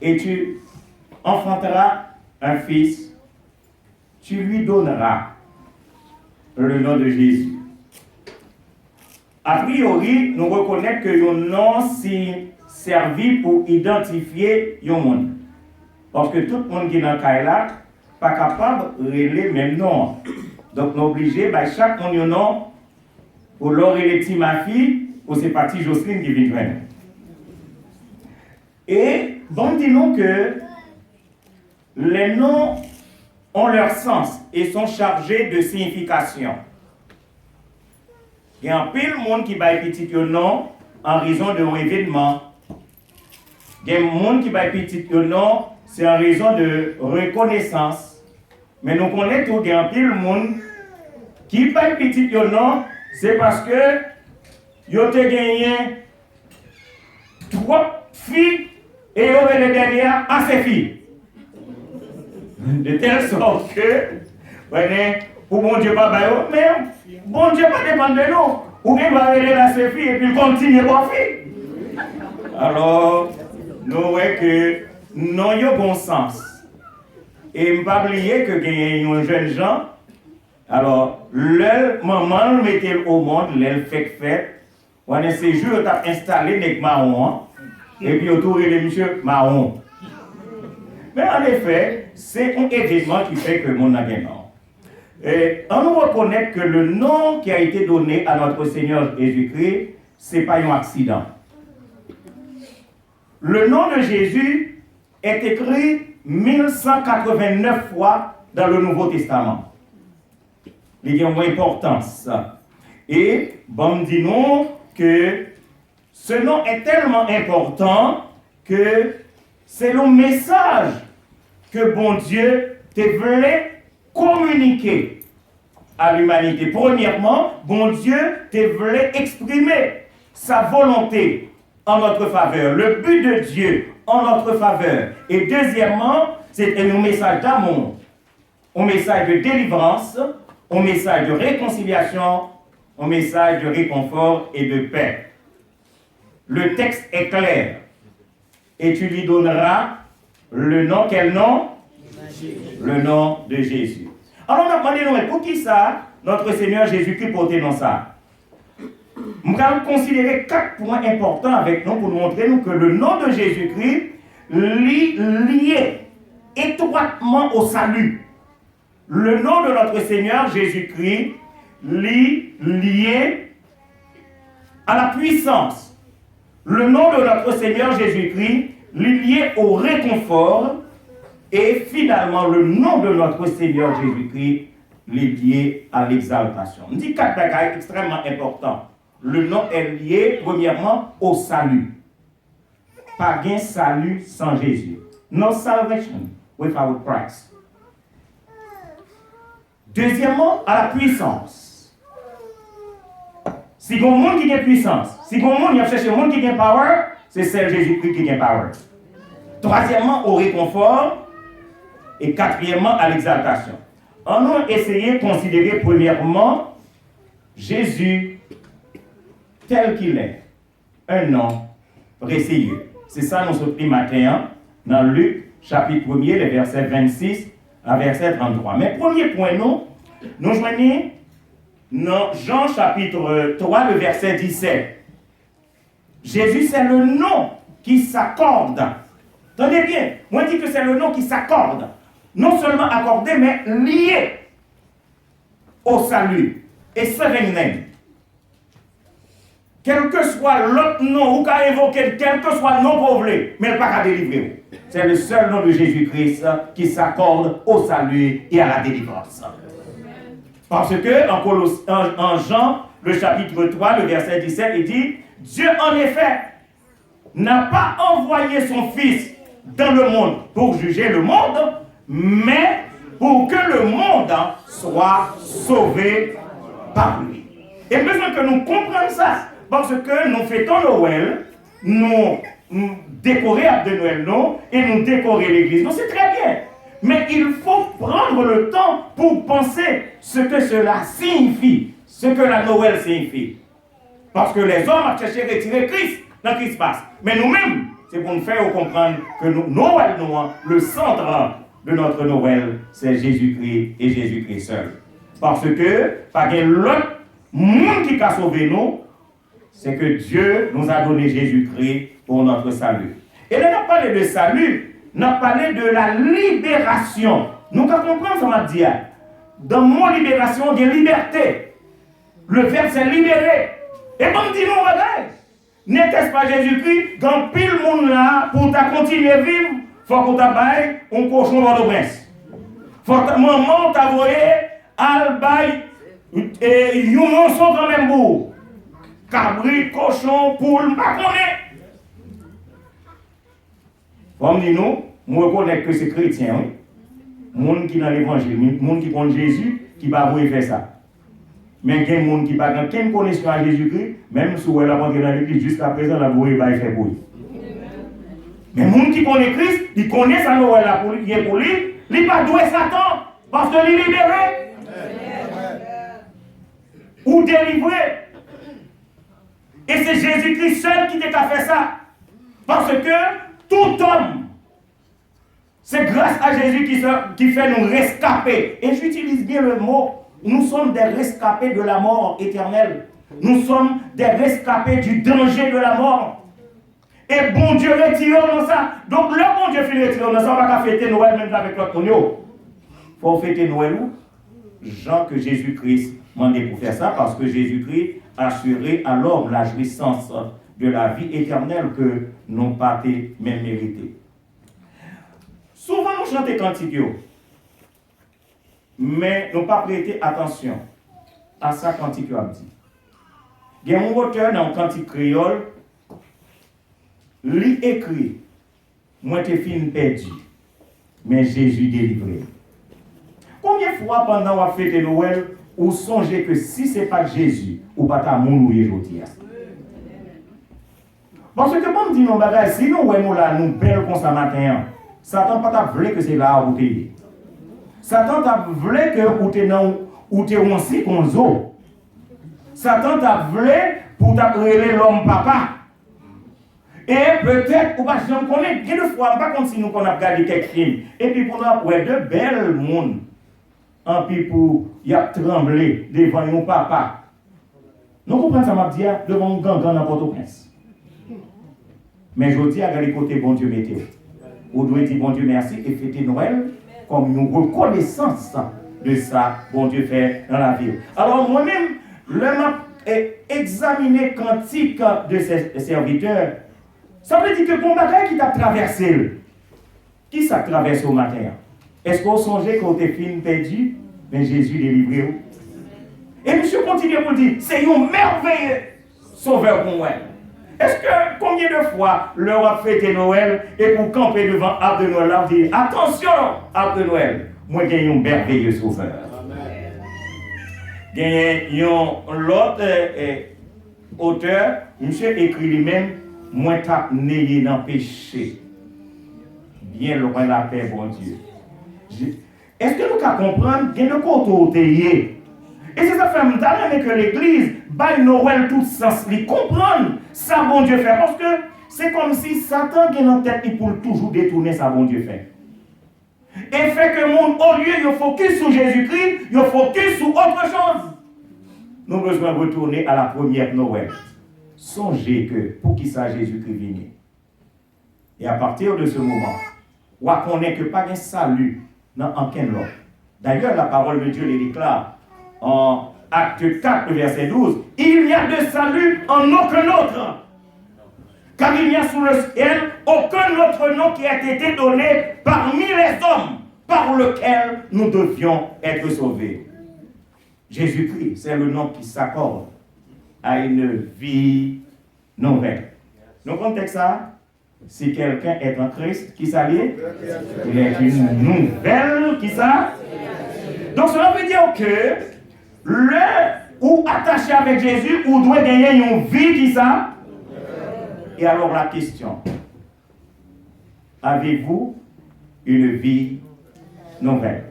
et tu enfanteras un fils, tu lui donneras le nom de Jésus. A priori, nous reconnaissons que le nom s'est servi pour identifier le monde. Parce que tout le monde qui est dans le cas là, pas capable de relever le même nom. Donc, nous sommes obligés, chaque monde a un nom, pour l'or et les petits ma fille, ou c'est parti Jocelyne qui vient joindre. Et, bon, dis-nous que les noms ont leur sens et sont chargés de signification. Il y a un pile monde qui va petit nom en raison d'un événement. Il y a un monde qui va petit nom, c'est en raison de reconnaissance. Mais nous connaissons qu'il y a un pile monde qui va petit nom, c'est parce que ils ont gagné 3 filles et ils ont les dernières à ses filles. De telle sorte que, pour bon Dieu, pas mais bon Dieu, pas dépendre de nous. Ou bien, va aller à ses filles et puis continuer à faire. Alors, nous voyons que nous avons bon sens. Et ne pas oublier que il y a un jeune gens, alors, leur maman le mettait au monde, elle fait. On a ces jours, on a installé des marrons, et puis autour de monsieur marron. Mais en effet, c'est un événement qui fait que le monde a gagné. Et on nous reconnaît que le nom qui a été donné à notre Seigneur Jésus-Christ, ce n'est pas un accident. Le nom de Jésus est écrit 1189 fois dans le Nouveau Testament. Il y a une importance. Et bon, dis-nous que ce nom est tellement important que c'est le message que bon Dieu te voulait communiquer à l'humanité. Premièrement, bon Dieu te voulait exprimer sa volonté en notre faveur, le but de Dieu en notre faveur. Et deuxièmement, c'est un message d'amour, un message de délivrance, un message de réconciliation, un message de réconfort et de paix. Le texte est clair. Et tu lui donneras le nom, quel nom? Le nom de Jésus. Alors on a demandé, pour qui ça, notre Seigneur Jésus-Christ portait dans ça? Nous allons considérer 4 points importants avec nous pour nous montrer que le nom de Jésus-Christ lié étroitement au salut. Le nom de notre Seigneur Jésus-Christ lié à la puissance. Le nom de notre Seigneur Jésus-Christ lié au réconfort. Et finalement, le nom de notre Seigneur Jésus-Christ lié à l'exaltation. On dit 4 bagages extrêmement importants. Le nom est lié, premièrement, au salut. Pas de salut sans Jésus. No salvation without Christ. Deuxièmement, à la puissance. Si vous avez un monde qui a puissance, si vous avez un monde qui a power, c'est celle Jésus-Christ qui a power. Troisièmement, au réconfort. Et quatrièmement, à l'exaltation. On a essayé de considérer premièrement Jésus tel qu'il est. Un nom précieux. C'est ça nous sommes pris matin dans Luc, chapitre 1er, les versets 26 à verset 33. Mais premier point, nous joignons dans Jean chapitre 3, le verset 17. Jésus, c'est le nom qui s'accorde. Tenez bien, moi je dis que c'est le nom qui s'accorde. Non seulement accordé, mais lié au salut. Et seven name. Quel que soit l'autre nom, ou qu'a évoqué, quel que soit le nom qu'on voulait, mais il n'est pas qu'à délivrer. C'est le seul nom de Jésus-Christ qui s'accorde au salut et à la délivrance. Parce que, en Jean, le chapitre 3, le verset 17, il dit, Dieu en effet n'a pas envoyé son Fils dans le monde pour juger le monde, mais pour que le monde soit sauvé par lui. Et besoin que nous comprenions ça, parce que nous fêtons Noël, nous décorons de Noël, non, et nous décorons l'église. Donc c'est très bien. Mais il faut prendre le temps pour penser ce que cela signifie, ce que la Noël signifie. Parce que les hommes ont cherché à retirer Christ dans ce qui se passe. Mais nous-mêmes, c'est pour nous faire comprendre que Noël, le centre de notre Noël, c'est Jésus-Christ et Jésus-Christ seul. Parce que, pas qu'il y ait l'autre monde qui a sauvé nous, c'est que Dieu nous a donné Jésus-Christ pour notre salut. Et là, on a parlé de salut, on a parlé de la libération. Nous comprenons ça, m'a dit. Dans mon libération, il y a liberté. Le verbe, c'est libérer. Et bon, dis-nous, regarde, n'était-ce pas Jésus-Christ, quand pile monde là, pour continuer à vivre, il faut qu'on t'abaye un cochon dans le prince. Faut que maman t'a voyé, al bail, et yon sont quand même beau. Cabri, cochon, poule, pas connaît. Comme dit nous, moi je connais que c'est chrétien, oui. Monde qui dans l'évangile, monde qui connaît Jésus, qui va vous faire ça. Mais il y a des gens qui n'ont aucune connaissance à Jésus-Christ, même si elle a rentré dans l'église jusqu'à présent, la bouille va faire bouille. Mais les gens qui connaissent Christ, ils connaissent ça, il est pour lui, il ne va pas douer Satan, parce qu'il est libéré. Ou délivré. Et c'est Jésus-Christ seul qui t'a fait ça. Parce que tout homme, c'est grâce à Jésus qui fait nous rescaper. Et j'utilise bien le mot. Nous sommes des rescapés de la mort éternelle. Nous sommes des rescapés du danger de la mort. Et bon Dieu retire dans ça. Donc le bon Dieu fait retirer dans ça, on va pas fêter Noël même avec notre tonneau. Il faut fêter Noël où? Jean que Jésus-Christ m'a dit pour faire ça, parce que Jésus-Christ a assuré à l'homme la jouissance de la vie éternelle que nous n'avons pas même mérité. Souvent nous chantons cantiques, mais nous n'avons pas prêté attention à ça cantique a dit. Il y a un auteur dans le cantique créole, lui écrit, moi t'es fin perdu, mais Jésus délivré. Combien de fois pendant la fête de Noël, ou songez que si ce n'est pas Jésus, ou pas ta mourir aujourd'hui. Parce que comme dit nos bagages, si nous voyons là, nous belles comme ça matin, Satan pas t'a voulu que c'est là où tu es. Satan t'a voulu que ou t'es aussi comme zo. Satan t'a voulu pour t'appeler l'homme papa. Et peut-être, ou pas, je ne connais pas de fois, pas comme si nous on a regardé quelques films. Et puis pour nous, ouais, de belles mondes. En puis pour y a tremblé devant mon papa. Nous comprenons ça, m'a dit, devant un gangan dans Port-au-Prince. Mais je dis à côté, bon Dieu, météo. Vous devez dire, bon Dieu, merci, et fêter Noël comme une reconnaissance de ça, bon Dieu, fait dans la vie. Alors, moi-même, je vais examiner le cantique de ces serviteurs. Ça veut dire que bon bagage qui t'a traversé, qui ça traverse au matin? Est-ce qu'on songeait qu'on était film perdu, mais Jésus délivré? Et monsieur continue pour dire, c'est un merveilleux sauveur pour moi. Est-ce que combien de fois leur a fêté Noël et pour camper devant l'arbre de Noël, leur dit, attention, arbre de Noël, moi j'ai un merveilleux sauveur. Il y a l'autre auteur, monsieur écrit lui-même, moi t'as né dans le péché. Bien loin la paix, bon Dieu. Est-ce que nous pouvons comprendre qu'il y a de côté? Et c'est ça fait que l'Église, by Noël, tout sens, lui comprendre ça, bon Dieu fait. Parce que c'est comme si Satan qui est dans la tête pour toujours détourner ça, bon Dieu fait. Et fait que le monde, au lieu de focus sur Jésus-Christ, il focus sur autre chose. Nous avons besoin de retourner à la première Noël. Songez que pour qui ça Jésus-Christ vient. Et à partir de ce moment, on connaît que pas de salut dans aucun autre. D'ailleurs, la parole de Dieu les déclare en Acte 4, verset 12. Il n'y a de salut en aucun autre. Car il n'y a sous le ciel aucun autre nom qui a été donné parmi les hommes par lequel nous devions être sauvés. Jésus-Christ, c'est le nom qui s'accorde à une vie nouvelle. Nous comprenons ça? Si quelqu'un est en Christ, qui s'allie? Il est une nouvelle, qui ça? Donc cela veut dire que le ou attaché avec Jésus, ou doit gagner une vie, qui ça? Et alors la question, avez-vous une vie nouvelle?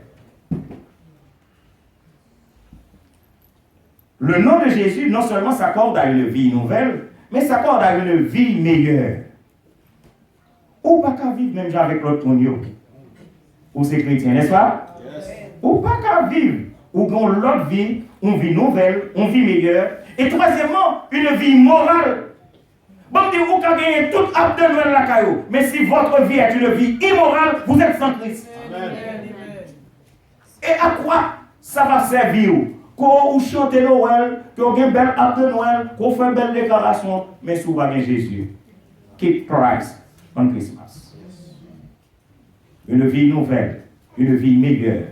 Le nom de Jésus non seulement s'accorde à une vie nouvelle, mais s'accorde à une vie meilleure. Ou pas qu'à vivre même avec l'autre monde. Ou c'est chrétien, n'est-ce pas? Ou pas qu'à vivre. Ou qu'on l'autre vie, une vie nouvelle, une vie meilleure. Et troisièmement, une vie morale. Bon, vous pouvez gagner tout acte de Noël la caillou. Mais si votre vie est une vie immorale, vous êtes sans Christ. Amen. Et à quoi ça va servir? Quand vous chantez Noël, que vous avez un bel acte de Noël, que vous faites une belle déclaration, mais si vous avez Jésus, keep Christ on Christmas. Une vie nouvelle, une vie meilleure,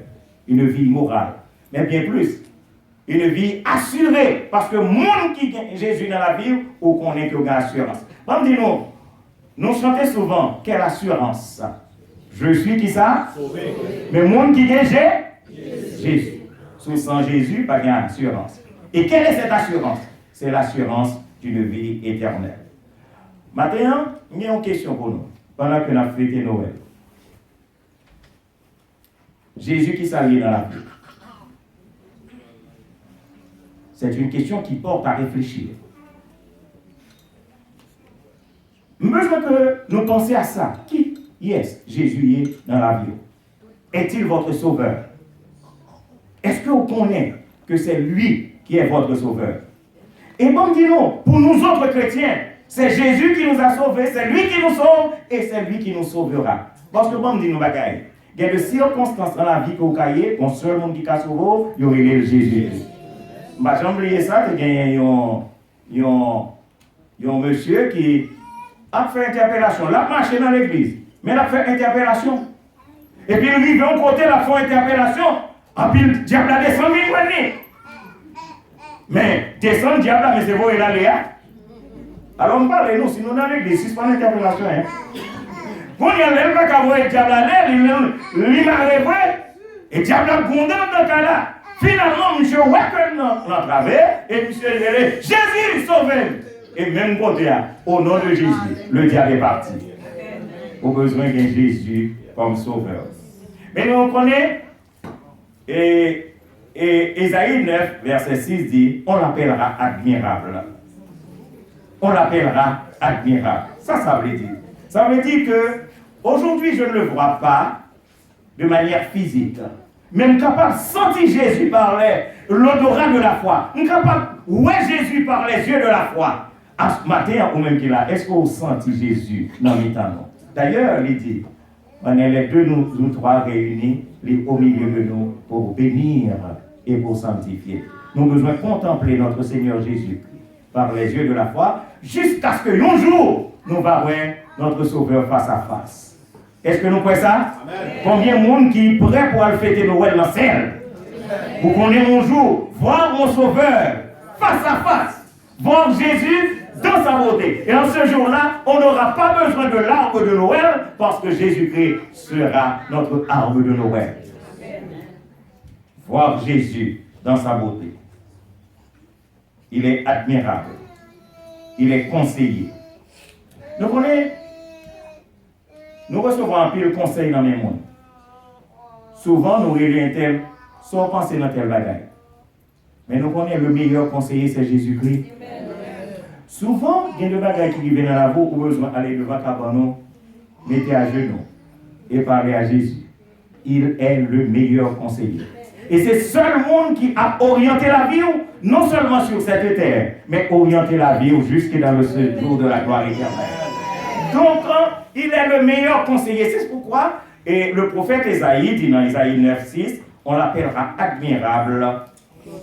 une vie morale, mais bien plus, une vie assurée, parce que le monde qui gagne Jésus dans la vie, ou qu'on est que gagne assurance. Bon, dis-nous, nous chantons souvent, quelle assurance? Je suis qui ça? Sauvé. Mais le monde qui gagne Jésus. Sans Jésus, pas gagne assurance. Et quelle est cette assurance? C'est l'assurance d'une vie éternelle. Maintenant, il y a une question pour nous, pendant que nous avons fêté Noël. Jésus qui s'allie dans la vie. C'est une question qui porte à réfléchir. Besoin que nous pensions à ça. Qui est Jésus est dans la vie? Est-il votre sauveur? Est-ce que vous connaissez que c'est lui qui est votre sauveur? Et bon, dis-nous, pour nous autres chrétiens, c'est Jésus qui nous a sauvés, c'est lui qui nous sauve et c'est lui qui nous sauvera. Parce que bon, dis-nous, bagaille. Il y a des circonstances dans la vie que vous caillez, un seul monde qui a sauvé, il y aurait le Jésus. Je n'ai jamais oublié ça, il y a un monsieur qui a fait interpellation. Il a marché dans l'église, mais il a fait interpellation. Et puis il arrive d'un côté, il a fait interpellation. Et puis le diable a descendu, mais descend le diable, mais c'est vous et là, Léa. Alors on parle, nous, si nous dans l'église, si c'est pas une interpellation. Quand il y a l'élève qui a vu le diable à l'air, il m'a rêvé, et le diable a grondé dans ce cas-là. Finalement, monsieur Wacken l'a travers, et monsieur Jésus sauvé. Et même côté, au nom de Jésus, le diable est parti. Au besoin de Jésus comme sauveur. Mais nous, on connaît, et Ésaïe 9, verset 6 dit, on l'appellera admirable. On l'appellera admirable. Ça veut dire. Ça veut dire que aujourd'hui, je ne le vois pas de manière physique. Même capable de sentir Jésus par l'odorat de la foi. Même capable de voir Jésus par les yeux de la foi. À ce matin, ou même qu'il a, est-ce que vous sentez Jésus dans les temps? D'ailleurs, il dit, on est les deux, nous trois réunis, au milieu de nous, pour bénir et pour sanctifier. Nous avons besoin de contempler notre Seigneur Jésus par les yeux de la foi, jusqu'à ce qu'un jour, nous allons voir notre Sauveur face à face. Est-ce que nous croyons ça? Amen. Combien de monde qui est prêt pour aller fêter Noël dans le ciel? Vous connaissez mon jour, voir mon Sauveur face à face, voir Jésus dans sa beauté. Et en ce jour-là, on n'aura pas besoin de l'arbre de Noël parce que Jésus-Christ sera notre arbre de Noël. Voir Jésus dans sa beauté. Il est admirable. Il est conseiller. Nous recevons un pile conseil dans les mondes. Souvent, nous réunissons tel, sans penser dans tel bagaille. Mais nous connaissons le meilleur conseiller, c'est Jésus-Christ. Souvent, il y a des bagailles qui viennent dans la boue, ou besoin d'aller devant Cabanon, mettez à genoux et parler à Jésus. Il est le meilleur conseiller. Et c'est seul monde qui a orienté la vie, non seulement sur cette terre, mais orienté la vie jusque dans le séjour de la gloire éternelle. Donc, il est le meilleur conseiller. C'est pourquoi et le prophète Ésaïe dit dans Ésaïe 9:6, on l'appellera admirable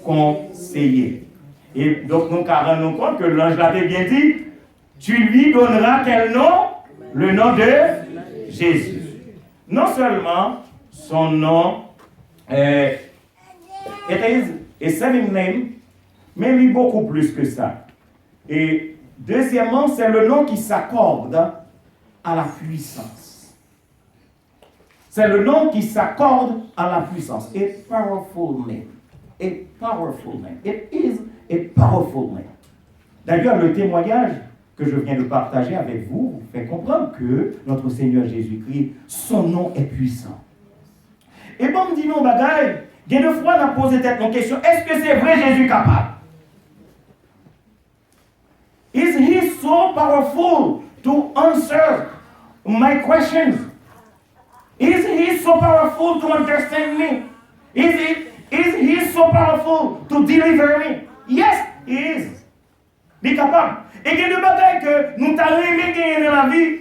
conseiller. Et donc, nous rendons compte que l'ange l'avait bien dit, tu lui donneras quel nom? Le nom de Jésus. Non seulement son nom est saving name, mais il est beaucoup plus que ça. Et deuxièmement, c'est le nom qui s'accorde à la puissance. C'est le nom qui s'accorde à la puissance. A powerful name. A powerful name. It is a powerful name. D'ailleurs, le témoignage que je viens de partager avec vous fait comprendre que notre Seigneur Jésus-Christ, son nom est puissant. Et bon, dis nous, bagaille, il y a deux fois, on a posé cette question, est-ce que c'est vrai Jésus capable? Is he so powerful to answer my questions. Is he so powerful to understand me? Is he so powerful to deliver me? Yes, he is. Il est capable. Et il y a des batailles que nous t'avons aimé gagner dans la vie,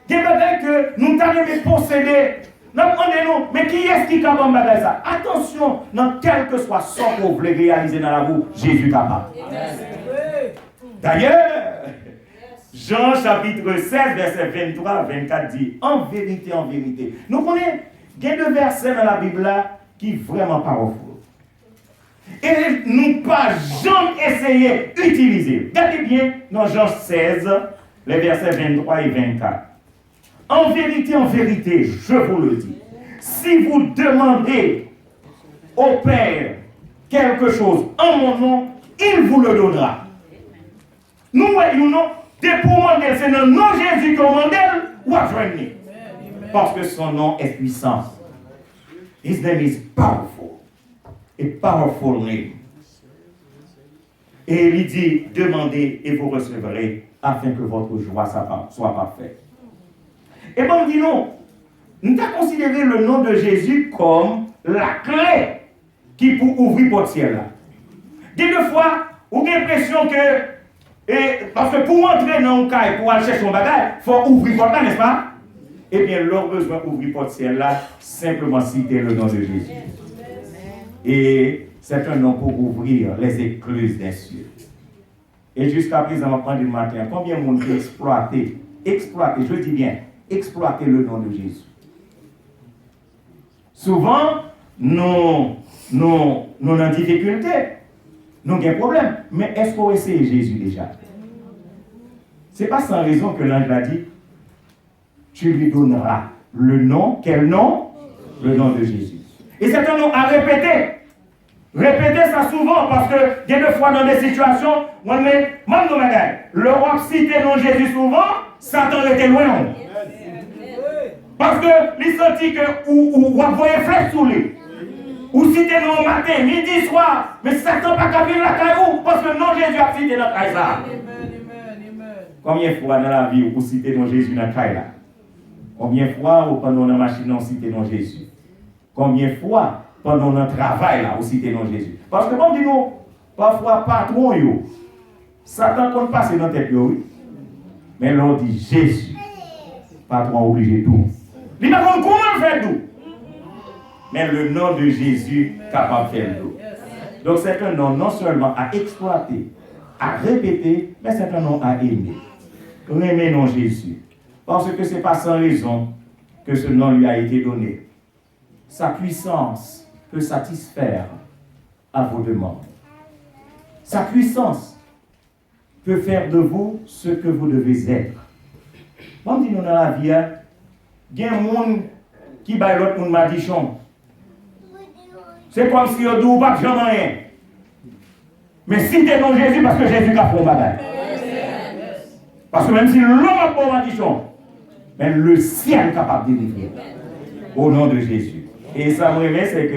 des batailles que nous t'avons aimé posséder. Nous demandons, mais qui est-ce qui est capable de faire ça? Attention, dans quel que soit ce que vous voulez réaliser dans la vie, Jésus est capable. D'ailleurs, Jean chapitre 16, verset 23-24 dit, en vérité, nous connaissons, il y a deux versets dans la Bible là qui sont vraiment powerful. Et nous pas jamais essayé d'utiliser. Regardez bien dans Jean 16, les versets 23 et 24. En vérité, je vous le dis, si vous demandez au Père quelque chose en mon nom, il vous le donnera. Nous voyons, non, dès pour demander, c'est dans le nom de Jésus qu'on demande ou à joindre. Parce que son nom est puissant. His name is powerful. A powerful name. Et il dit, demandez et vous recevrez afin que votre joie soit parfaite. Et bon, dit non, nous avons considéré le nom de Jésus comme la clé qui peut ouvrir votre ciel là. Des fois, vous avez l'impression que, parce que pour entrer dans le cas, pour aller chercher son bagage, il faut ouvrir votre là, n'est-ce pas? Eh bien, leur besoin d'ouvrir votre ciel là, simplement citer le nom de Jésus. Et c'est un nom pour ouvrir les écluses des cieux. Et jusqu'à présent, on va prendre le matin, combien de monde exploiter, je dis bien, exploiter le nom de Jésus. Souvent, nous avons des difficultés, nous avons des problèmes. Mais est-ce qu'on essaie Jésus déjà? Ce n'est pas sans raison que l'ange l'a dit, tu lui donneras le nom, quel nom? Le nom de Jésus. Et c'est un nom à répéter. Répétez ça souvent parce que il y a des fois dans des situations, on met, le roi cite le nom de Jésus souvent, Satan était loin. Parce que les sentit que ou voyez flèche sous lui. Ou citer le matin, midi, soir, mais Satan pas qu'à venir la caillou parce que le nom de Jésus a cité notre caille ça. Combien de fois dans la vie vous citez le nom de Jésus dans la caille là? Combien de fois vous pendant la machine on cite le nom de Jésus? Combien de fois pendant notre travail là, vous citez le nom de Jésus? Parce que bon, dis-nous, parfois, patron, yo, Satan compte passer dans tête, oui. Mais l'on dit Jésus, patron obligé tout. Il ne sait pas comment faire tout. Mais le nom de Jésus capable de faire tout. Donc c'est un nom non seulement à exploiter, à répéter, mais c'est un nom à aimer. Aimer le nom de Jésus. Parce que ce n'est pas sans raison que ce nom lui a été donné. Sa puissance peut satisfaire à vos demandes. Sa puissance peut faire de vous ce que vous devez être. Bon, dis-nous dans la vie, il y a un monde qui bat l'autre monde madichon. C'est comme si on ne dit pas que j'en ai rien. Mais si tu es non Jésus, parce que Jésus a fait un bagage. Parce que même si l'homme n'a pas un madichon, mais le ciel est capable de délivrer. Au nom de Jésus. Et ça me révèle, c'est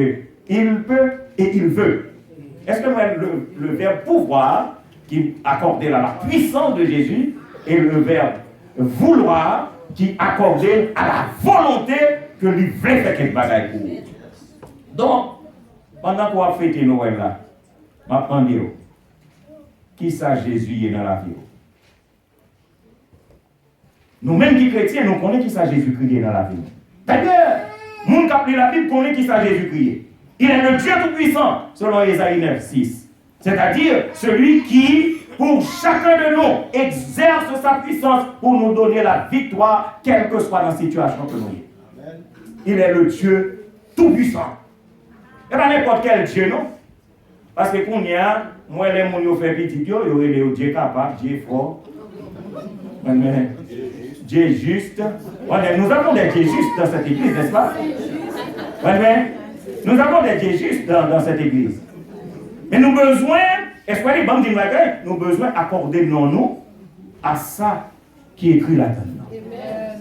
qu'il peut et il veut. Est-ce que le verbe pouvoir, qui accordait à la puissance de Jésus, et le verbe vouloir, qui accordait à la volonté que lui voulait faire quelque bagaille pour vous. Donc, pendant qu'on a fêté Noël là, je vais dire, qui ça Jésus est dans la vie? Nous-mêmes qui chrétiens, nous connaissons qui ça Jésus-Christ est dans la vie. D'ailleurs, les gens qui ont lu la Bible connaissent qui ça Jésus-Christ est. Il est le Dieu tout-puissant, selon Ésaïe 9, 6. C'est-à-dire celui qui, pour chacun de nous, exerce sa puissance pour nous donner la victoire, quelle que soit la situation que nous sommes. Il est le Dieu tout-puissant. Et pas n'importe quel Dieu, non? Parce que quand il y a, moi, les gens qui font petit, il y a Dieu capable, Dieu fort. Dieu juste. Nous avons des dieux justes dans cette église, n'est-ce pas? Nous avons des dieux justes dans cette église. Mais nous avons besoin, est-ce que les bandes nous avons besoin d'accorder nous à ça qui est écrit là-dedans.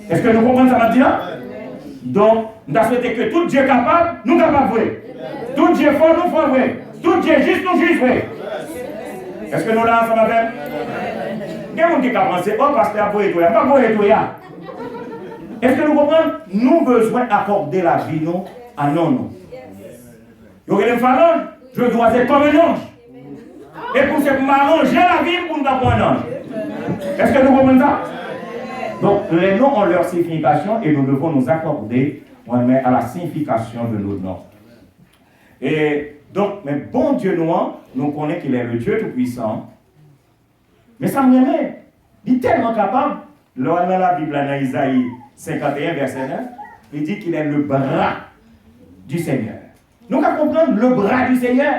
Est-ce que nous comprenons ça maintenant? Donc, nous avons souhaité que tout Dieu est capable, nous sommes capables de voir. Tout Dieu est fort, nous faisons vrai. Tout Dieu est juste, nous jugeons vrai. Est-ce que nous là ensemble avec? Il y a des gens qui ont pensé, oh, pasteur, vous êtes pas vous êtes là. Est-ce que nous comprenons? Nous besoin d'accorder la vie non à non. Vous voyez le phallon? Je dois être comme un ange. Et pour m'arranger la vie pour nous avoir un ange. Est-ce que nous comprenons ça? Donc les noms ont leur signification et nous devons nous accorder à la signification de nos noms. Et donc, mais bon Dieu nous connaît qu'il est le Dieu Tout-Puissant. Mais ça me remet, il est tellement capable, dans la Bible, dans Isaïe 51, verset 9, il dit qu'il est le bras du Seigneur. Nous allons comprendre le bras du Seigneur.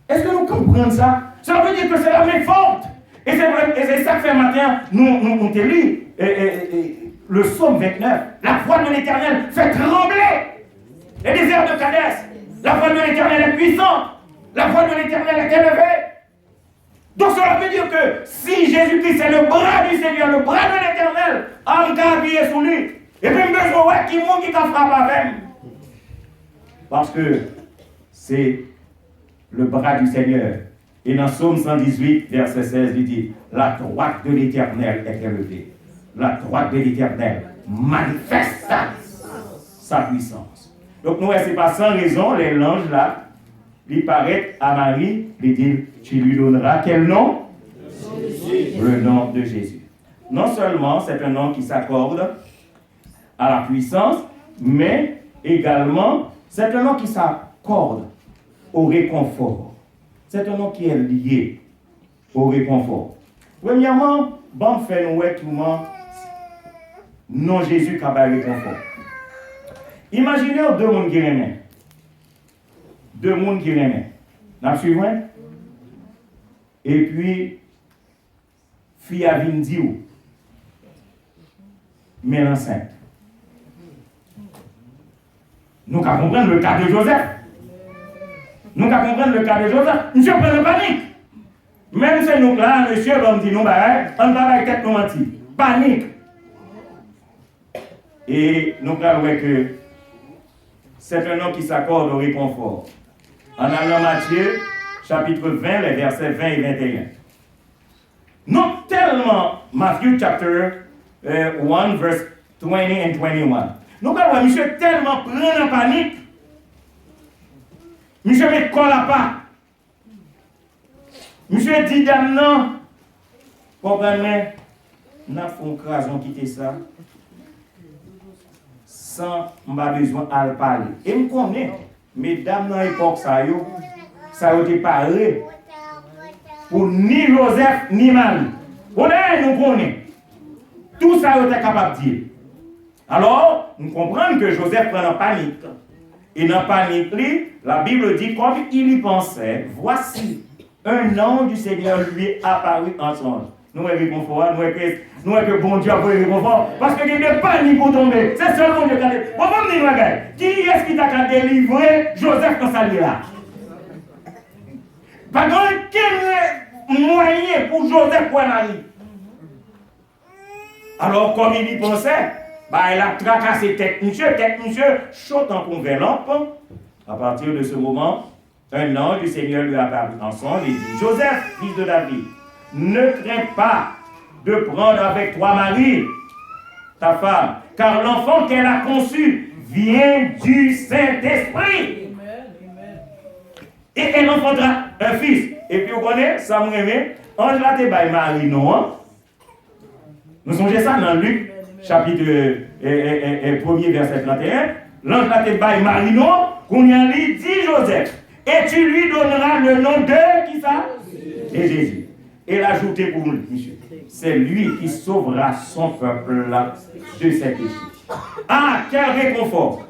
Est-ce que nous comprenons ça? Ça veut dire que c'est la main forte. Et c'est ça que fait matin, nous te lit le psaume 29. La voix de l'Éternel fait trembler les déserts de Cadès. La voix de l'Éternel est puissante. La voix de l'Éternel est élevée. Donc cela veut dire que si Jésus-Christ est le bras du Seigneur, le bras de l'Éternel, on va appuyer sur lui. Et puis besoin qui monte qui t'a frappé avec. Parce que c'est le bras du Seigneur. Et dans Psaume 118, verset 16, il dit, la droite de l'Éternel est élevée. La droite de l'Éternel manifeste sa puissance. Donc nous, c'est pas sans raison, les anges là, il paraît à Marie, il dit, tu lui donneras quel nom? Jésus. Le nom de Jésus. Non seulement c'est un nom qui s'accorde à la puissance, mais également c'est un nom qui s'accorde au réconfort. C'est un nom qui est lié au réconfort. Premièrement, bon fait nous comment non Jésus qui a le réconfort. Imaginez deux mondes qui remettent. Deux mondes qui remettent. N'a suivez? Et puis, fille a Vindiou, mais enceinte. Nous allons comprendre le cas de Joseph. Nous allons comprendre le cas de Joseph. Monsieur prend le panique. Même si nous là, monsieur, on dit nous, on va avec tête nous mentir. Panique. Et nous allons voir que c'est un nom qui s'accorde au réconfort. En allant Matthieu, chapitre 20, les versets 20 et 21. Non tellement, Matthew chapter 1, verse 20 and 21. Nous allons voir, monsieur tellement prend en panique. Monsieur met colle à pas. Monsieur dit dame non. Comprenez, nous avons raison quitter ça. Sans besoin à le parler. Et nous connaissons, mesdames dans l'époque, ça a été parlé pour ni Joseph ni Marie. Nous connaissons. Tout ça a été capable de dire. Alors, nous comprenons que Joseph prend en panique. Et dans la panique, la Bible dit, comme il y pensait, voici, un ange du Seigneur lui est apparu en songe. Nous avons réconfort, nous avons que bon Dieu a pris réconfort, parce qu'il n'y a pas ni pour tomber. C'est seulement Dieu qui a dit. Bon, vous me dites, qui est-ce qui t'a délivré Joseph quand ça là? Pas quel moyen pour Joseph pour Marie. Alors, comme il y pensait, il a tracassé tête monsieur, chaud en convelampe. À partir de ce moment, un ange du Seigneur lui apparut en songe et dit, Joseph, fils de David, ne crains pas de prendre avec toi Marie, ta femme, car l'enfant qu'elle a conçu vient du Saint-Esprit. Et elle enfantera un fils. Et puis vous connaissez, ça me remet, ange là te baille Marie, non? Nous songez ça dans Luc, chapitre 1er, verset 31. L'ange là te baille Marie, non? Qu'on y a dit Joseph. Et tu lui donneras le nom de qui ça? Et Jésus. Et l'ajouter pour nous, monsieur. C'est lui qui sauvera son peuple là de ses péchés. Ah, quel réconfort!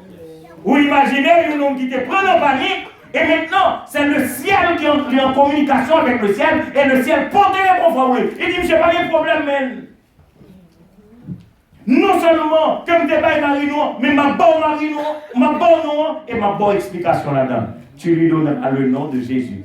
Vous imaginez un homme qui te prend en panique, et maintenant, c'est le ciel qui est en communication avec le ciel, et le ciel porte les réconfort. Il dit, monsieur, pas de problème, même. Non seulement que je ne pas Marie non, mais ma bonne Marie non, ma bonne non, et ma bonne explication là-dedans. Tu lui donnes le nom de Jésus.